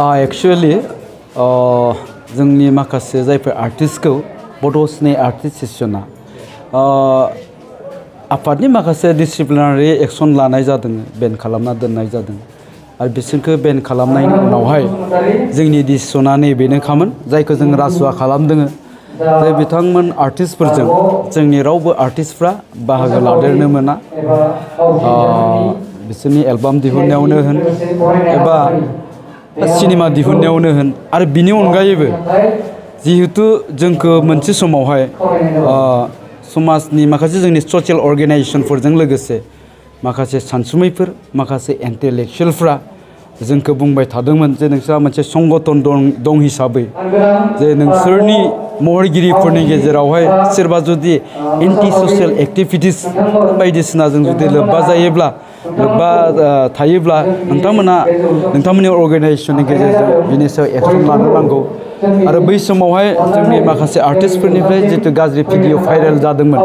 actually जोंनि माखासे जायफोर आर्टिस्टखौ बड'सनि आर्टिस्ट सेसना आफादनि माखासे डिसिप्लिनारि एक्शन लानाय जादों, बेन खालामना दोननाय जादों आरो बिसोरखौ बेन खालामनायनि उनावहाय जोंनि डिसिसना नैबेनोखामोन जायखौ जों रासुवा खालामदों जे बिथांमोन आर्टिस्टफोरजों जोंनि रावबो आर्टिस्टफ्रा बाहागो लादेरनो मोना बिसोरनि एलबाम दिहुननायावनो होन एबा सिनेमा दिहुननायावनो होन आरो बिनि अनगायैबो जिहेतु जोंखौ मोनसे समावहाय समाजनि माखासे जोंनि ससियेल अर्गेनाइजेशनफोरजों लोगोसे माखासे सानसुमैफोर माखासे इन्टेलेक्चुयेलफ्रा जोंखौ बुंबाय थादोंमोन जे नोंस्रा मोनसे संगठन दं हिसाबै जे नोंसोरनि महरगिरिफोरनि गेजेरावहाय सोरबा जुदि एन्टि ससियेल एक्टिभिटिस बायदिसिनाजों जुदि लोब्बा जायोब्ला लोब्बा थायोब्ला नोंथांमोननि अर्गेनाइजेशननि गेजेरजों बिनि सायाव एक्शन लानो नांगौ आरो बै समावहाय जोंनि माखासे आर्टिस्टफोरनिफ्राय जितु गाज्रि भिडिअ भाइरेल जादोंमोन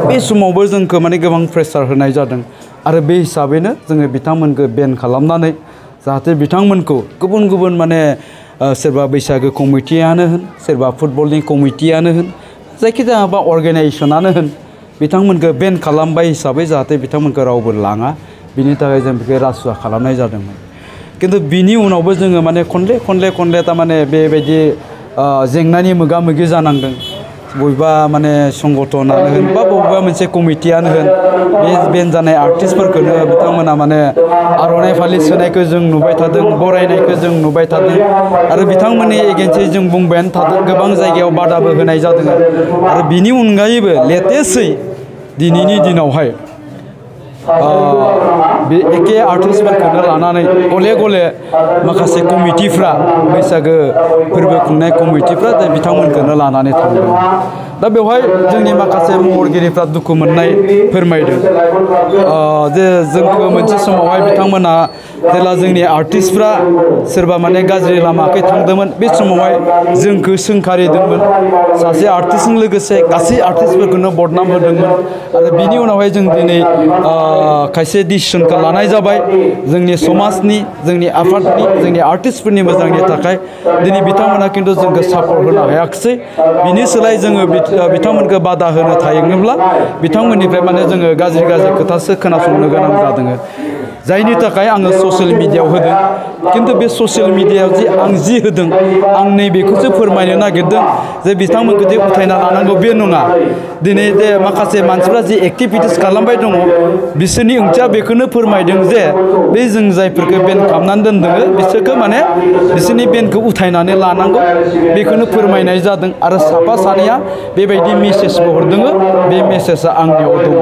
बे समावबो जोंखौ माने गोबां प्रेसार होनाय जादों आरो बे हिसाबैनो जोङो बिथांमोनखौ बेन खालामनानै जाहाथे बिथांमोनखौ गुबुन गुबुन माने सोरबा बैसागो कमिटियानो होन सोरबा फुटबलनि कमिटियानो होन जायखिजाया बा अर्गेनाइजेशनानो होन बिथांमोनखौ बेन खालामबाय हिसाबै जाहाथे बिथांमोनखौ रावबो लाङा बिनि थाखाय जों बेखौ रासुवा खालामनाय जादोंमोन किन्तु बिनि उनावबो जोङो माने खनले थारमाने बेबायदि जेंनानि मोगा मोगि जानांदों बबेबा माने संगठनानो होन बा बबेबा मोनसे कमिटियानो होन बे बेन जानाय आर्टिस्टफोरखौनो बिथांमोना माने आर'नाइ फालि सोनायखौ जों नुबाय थादों बरायनायखौ जों नुबाय थादों आरो बिथांमोननि एगेन्स्टै जों बुंबायानो थादों गोबां जायगायाव बादाबो होनाय जादों आरो बिनि अनगायैबो लेटेस्टै दिनैनि दिनावहाय बे एखे आर्टिस्टफोरखौनो लानानै गले माखासे कमिटिफ्रा बैसागो फोरबो खुंनाय कमिटिफ्रा बिथांमोनखौनो लानानै थांदों दा बेवहाय जोंनि माखासे महरगिरिफ्रा दुखु मोननाय फोरमायदों जे जोंखौ मोनसे समावहाय बिथांमोना जेला जोंनि आर्टिस्टफ्रा सोरबा माने गाज्रि लामाखै थांदोंमोन बे समावहाय जोंखौ सोंखारिदोंमोन सासे आर्टिस्टजों लोगोसे गासै आर्टिस्टफोरखौनो बदनाम होदोंमोन आरो बिनि उनावहाय जों दिनै खायसे डिसिसनखौ लानाय जाबाय जोंनि समाजनि जोंनि आफादनि जोंनि आर्टिस्टफोरनि मोजांनि थाखाय दिनै बिथांमोना खिन्थु जोंखौ सापर्ट होनो हायाखिसै बिनि सोलाय जोङो बिथांमोनखौ बादा होनो थायोब्ला बिथांमोननिफ्राय माने जोङो गाज्रि खोथासो खोनासंनो गोनां जादों जायनि थाखाय आङो ससियेल मिडियायाव होदों किन्तु बे ससियेल मिडियायाव आं जि होदों आं नैबेखौसो फोरमायनो नागिरदों जे बिथांमोनखौ जे उथायना लानांगौ बे नङा दिनै जे माखासे मानसिफ्रा जि एक्टिभिटिस खालामबाय दङ बिसोरनि ओंथिया बेखौनो फोरमायदों जे बे जों जायफोरखौ बेन खालामनानै दोनदों बिसोरखौ माने बिसोरनि बेनखौ उथायनानै लानांगौ बेखौनो फोरमायनाय जादों आरो साफा सानैया बेबायदि मेसेजबो हरदों बे मेसेजआ आंनियाव दङ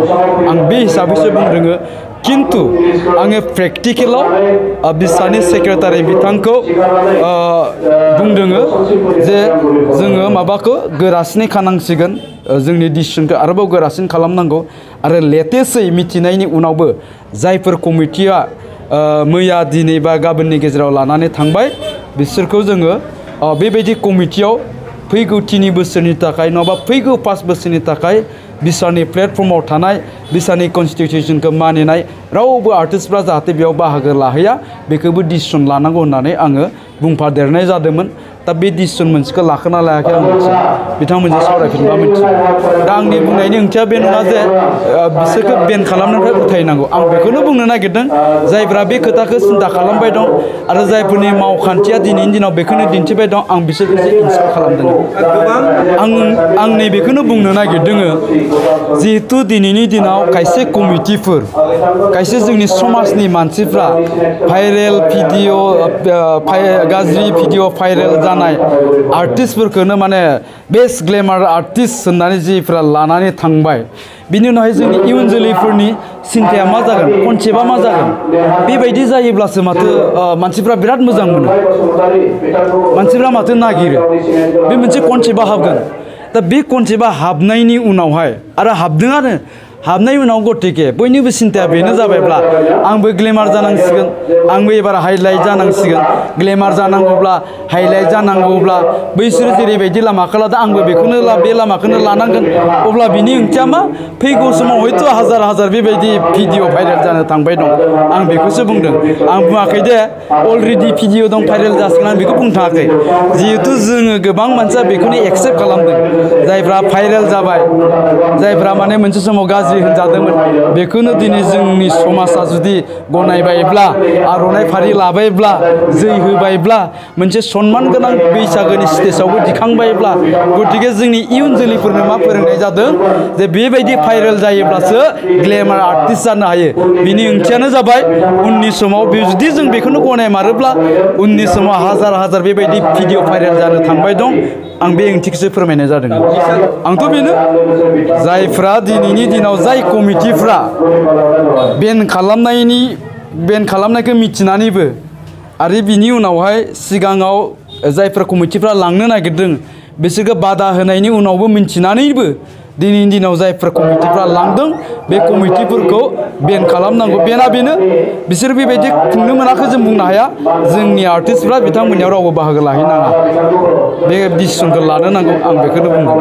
आं बे हिसाबैसो बुंदों किन्तु आङो प्रेक्टिकेलाव बिसानि सेक्रेटारि बिथांखौ बुंदों जे जोङो माबाखौ गोरासिनै खानांसिगोन जोंनि डिसिसनखौ आरोबाव गोरासिन खालामनांगौ आरो लेटेस्टै मिथिनायनि उनावबो जायफोर कमिटिया मैया दिनै बा गाबोननि गेजेराव लानानै थांबाय बिसोरखौ जोङो बेबायदि कमिटियाव फैगौ 3 बोसोरनि थाखाय नङाबा फैगौ 5 बोसोरनि थाखाय बिसारनि प्लेटफर्माव थानाय बिसारनि कनस्टिटिउसनखौ मानिनाय रावबो आर्टिस्टफ्रा जाहाथे बेयाव बाहागो लाहैया बेखौबो डिसिसन लानांगौ होननानै आङो बुंफादेरनाय जादोंमोन दा बे डिसिसन मोनसेखौ लाखोना लायाखै आं मिथिया बिथांमोनजों सावरायफिनबा मिथियो दा आंनि बुंनायनि ओंथिया बे नङा जे बिसोरखौ बेन खालामनायनिफ्राय उथायनांगौ आं बेखौनो बुंनो नागिरदों जायफ्रा बे खोथाखौ सिन्था खालामबाय दं आरो जायफोरनि मावखान्थिया दिनैनि दिनाव बेखौनो दिन्थिबाय दं आं बिसोरखौ एसे इनसाल्ट खालामदों आं नैबेखौनो बुंनो नागिरदों जिहेतु दिनैनि दिनाव खायसे कमिटिफोर खायसे जोंनि समाजनि मानसिफ्रा भाइरेल भिडिअ गाज्रि भिडिअ भाइरेल जानाय आर्टिस्टफोरखौनो माने बेस्ट ग्लेमार आर्टिस्ट होननानै जिफ्रा लानानै थांबाय बिनि उनावहाय जोंनि इयुन जोलैफोरनि सिन्थाया मा जागोन कनसेप्टआ मा जागोन बेबायदि जायोब्लासो माथो मानसिफ्रा बिराद मोजां मोनो मानसिफ्रा माथो नागिरो बे मोनसे कनसेप्टआ हाबगोन दा बे कनसेप्टआ हाबनायनि उनावहाय आरो हाबदोंआनो हाबनाय उनाव गतिके बयनिबो सिन्ताया बेनो जाबायब्ला आंबो ग्लेमार जानांसिगोन आंबो एबार हाइलाइट जानांसिगोन ग्लेमार जानांगौब्ला हाइलाइट जानांगौब्ला बैसोर जेरैबायदि लामाखौ लादों आंबो बेखौनो बे लामाखौनो लानांगोन अब्ला बिनि ओंथिया मा फैगौ समाव हयथ' हाजार हाजार बेबायदि भिडिअ भाइरेल जानो थांबाय दं आं बेखौसो बुंदों आं बुङाखै दे अलरेडि भिडिअ दं भाइरेल जासिगोन आं बेखौ बुंनो थाङाखै जिहेथु जोङो गोबां मानसिया बेखौनो एक्सेप्ट खालामदों जायफ्रा भाइरेल जाबाय जायफ्रा माने मोनसे समाव गाज्रि होनजादोंमोन बेखौनो दिनै जोंनि समाजा जुदि गनायबायब्ला आर'नाइ फारि लाबायब्ला जै होबायब्ला मोनसे सन्मान गोनां बैसागोनि स्टेजावबो दिखांबायब्ला गतिके जोंनि इयुन जोलैफोरनो मा फोरोंनाय जादों जे बेबायदि भाइरेल जायोब्लासो ग्लेमार आर्टिस्ट जानो हायो बिनि ओंथियानो जाबाय उननि समाव जुदि जों बेखौनो गनायमारोब्ला उननि समाव हाजार हाजार बेबायदि भिडिअ भाइरेल जानो थांबाय दं आं बे ओंथिखौसो फोरमायनाय जादों आंथ' बेनो जायफ्रा दिनैनि दिनाव जाय कमिटिफ्रा बेन खालामनायखौ मिथिनानैबो आरो बिनि उनावहाय सिगाङाव जायफ्रा कमिटिफ्रा लांनो नागिरदों बिसोरखौ बादा होनायनि उनावबो मिथिनानैबो दिनैनि दिनाव जायफ्रा कमिटिफ्रा लांदों बे कमिटिफोरखौ बेन खालामनांगौ बेना बेनो बिसोर बेबायदि खुंनो मोनाखै जों बुंनो हाया जोंनि आर्टिस्टफ्रा बिथांमोननियाव रावबो बाहागो लाहैनाङा बे डिसिसनखौ लानो नांगौ आं बेखौनो बुंगोन